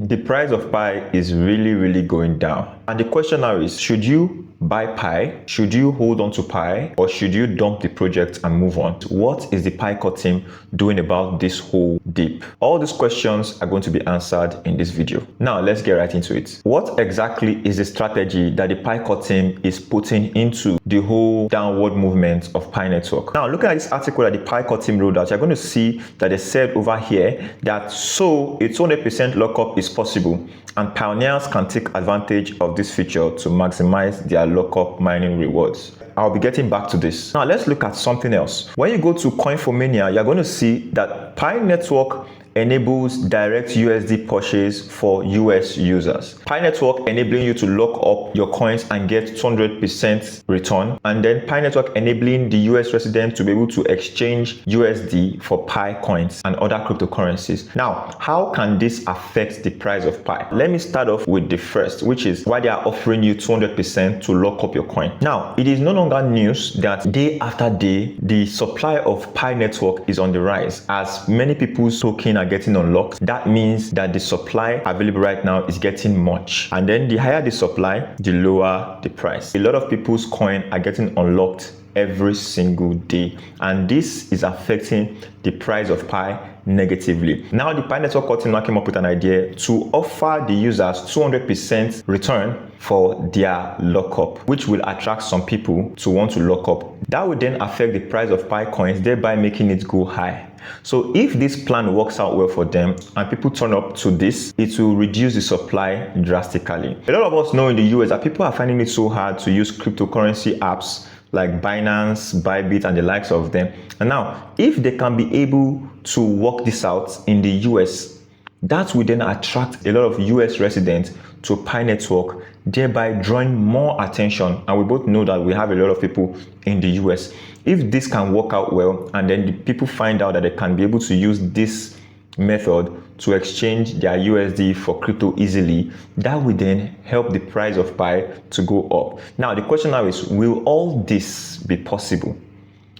The price of Pi is really going down. And the question now is, should you buy Pi? Should you hold on to Pi? Or should you dump the project and move on? What is the PiCo team doing about this whole dip? All these questions are going to be answered in this video. Now let's get right into it. What exactly is the strategy that the PiCo team is putting into the whole downward movement of Pi network? Now looking at this article that the PiCo team wrote out, you're going to see that they said over here that so a 200% lockup is possible and pioneers can take advantage of this feature to maximize their lockup mining rewards. I'll be getting back to this. Now let's look at something else. When you go to Coinformania, you're going to see that Pi network enables direct USD purchase for US users. Pi network enabling you to lock up your coins and get 200% return, and then Pi network enabling the US resident to be able to exchange USD for Pi coins and other cryptocurrencies. Now, how can this affect the price of Pi? Let me start off with the first, which is why they are offering you 200% to lock up your coin. Now, it is no longer news that day after day, the supply of Pi network is on the rise as many people's tokens are getting unlocked. That means that the supply available right now is getting much, and then the higher the supply, the lower the price. A lot of people's coin are getting unlocked every single day, and this is affecting the price of Pi negatively. Now the Pi network team now came up with an idea to offer the users 200% return for their lockup, which will attract some people to want to lock up. That would then affect the price of Pi coins, thereby making it go high. So if this plan works out well for them and people turn up to this, it will reduce the supply drastically. A lot of us know in the US that people are finding it so hard to use cryptocurrency apps like Binance, ByBit, and the likes of them. And now, if they can be able to work this out in the US, that will then attract a lot of US residents to Pi network, thereby drawing more attention. And we both know that we have a lot of people in the US. If this can work out well, and then the people find out that they can be able to use this method to exchange their USD for crypto easily, that will then help the price of Pi to go up. Now the question now is, will all this be possible?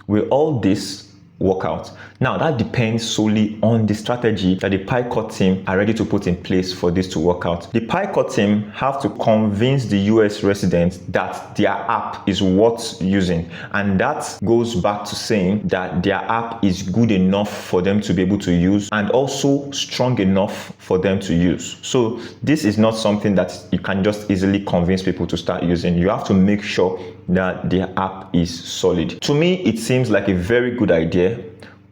Will all this work out? Now that depends solely on the strategy that the PiCo team are ready to put in place for this to work out. The PiCo team have to convince the US residents that their app is worth using, and that goes back to saying that their app is good enough for them to be able to use and also strong enough for them to use. So this is not something that you can just easily convince people to start using. You have to make sure that their app is solid. To me, it seems like a very good idea,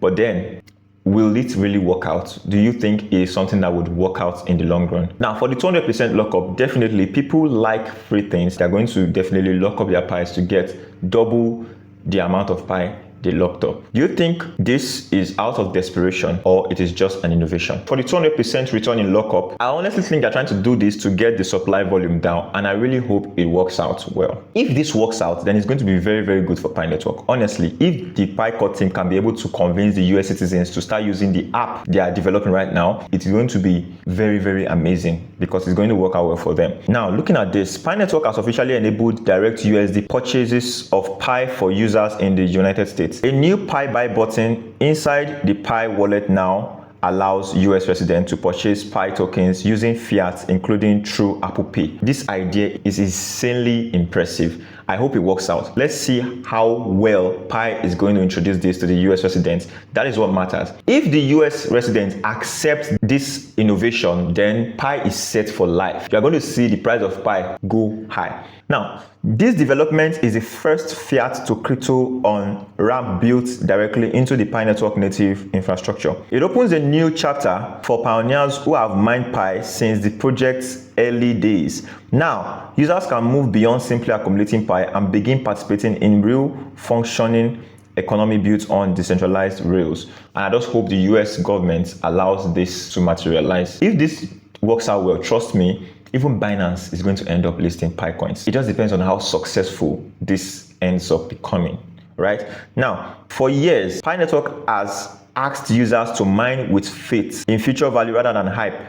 but then will it really work out? Do you think it is something that would work out in the long run? Now for the 200% lockup, definitely people like free things. They're going to definitely lock up their Pis to get double the amount of Pi they locked up. Do you think this is out of desperation or it is just an innovation? For the 200% return in lockup, I honestly think they're trying to do this to get the supply volume down, and I really hope it works out well. If this works out, then it's going to be very good for Pi network. Honestly, if the PiCo team can be able to convince the US citizens to start using the app they are developing right now, it's going to be very amazing because it's going to work out well for them. Now looking at this, Pi network has officially enabled direct USD purchases of Pi for users in the United States. A new Pi buy button inside the Pi wallet now allows US residents to purchase Pi tokens using fiat, including through Apple Pay. This idea is insanely impressive. I hope it works out. Let's see how well Pi is going to introduce this to the US residents. That is what matters. If the US residents accept this innovation, then Pi is set for life. You are going to see the price of Pi go high. Now, this development is the first fiat to crypto on ramp built directly into the Pi network native infrastructure. It opens a new chapter for pioneers who have mined Pi since the project's early days. Now, users can move beyond simply accumulating Pi and begin participating in real functioning economy built on decentralized rails. And I just hope the US government allows this to materialize. If this works out well, trust me, even Binance is going to end up listing Pi coins. It just depends on how successful this ends up becoming, right? Now, for years, Pi network has asked users to mine with faith in future value rather than hype.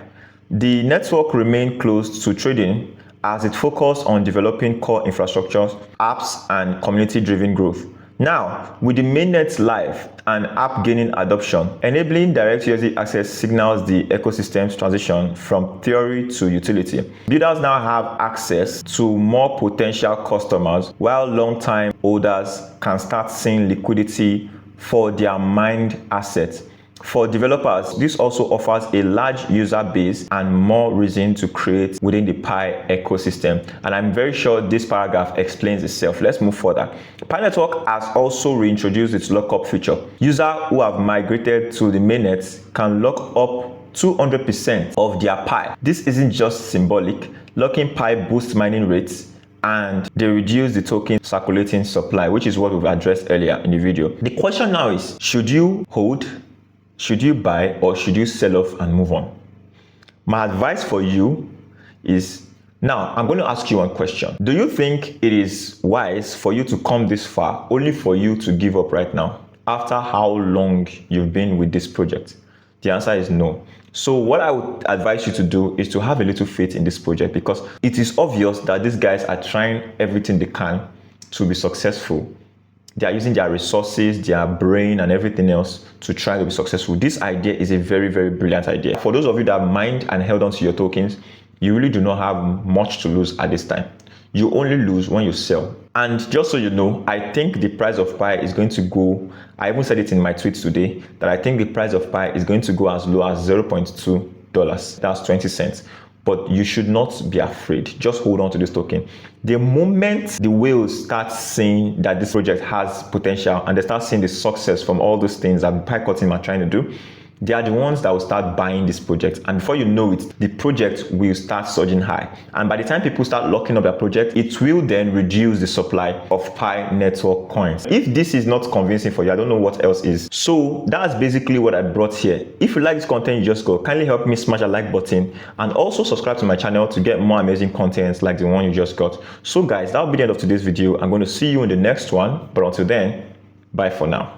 The network remained closed to trading as it focused on developing core infrastructures, apps, and community-driven growth. Now, with the mainnet live and app gaining adoption, enabling direct USD access signals the ecosystem's transition from theory to utility. Builders now have access to more potential customers, while long-time holders can start seeing liquidity for their mined assets. For developers, this also offers a large user base and more reason to create within the Pi ecosystem. And I'm very sure this paragraph explains itself. Let's move further. Pi Network has also reintroduced its lockup feature. Users who have migrated to the mainnet can lock up 200% of their Pi. This isn't just symbolic. Locking Pi boosts mining rates and they reduce the token circulating supply, which is what we've addressed earlier in the video. The question now is, should you hold? Should you buy, or should you sell off and move on? My advice for you is, now I'm going to ask you one question. Do you think it is wise for you to come this far only for you to give up right now after how long you've been with this project? The answer is no. So what I would advise you to do is to have a little faith in this project, because it is obvious that these guys are trying everything they can to be successful. They are using their resources, their brain, and everything else to try to be successful. This idea is a very, very brilliant idea. For those of you that mined and held on to your tokens, you really do not have much to lose at this time. You only lose when you sell. And just so you know, I think the price of Pi is going to go, I even said it in my tweet today, that I think the price of Pi is going to go as low as $0.2. That's 20 cents. But you should not be afraid. Just hold on to this token. The moment the whales start seeing that this project has potential and they start seeing the success from all those things that the Pi team are trying to do, they are the ones that will start buying this project. And before you know it, the project will start surging high. And by the time people start locking up their project, it will then reduce the supply of Pi Network coins. If this is not convincing for you, I don't know what else is. So that's basically what I brought here. If you like this content, you just go. Kindly help me smash that like button and also subscribe to my channel to get more amazing contents like the one you just got. So guys, that'll be the end of today's video. I'm going to see you in the next one. But until then, bye for now.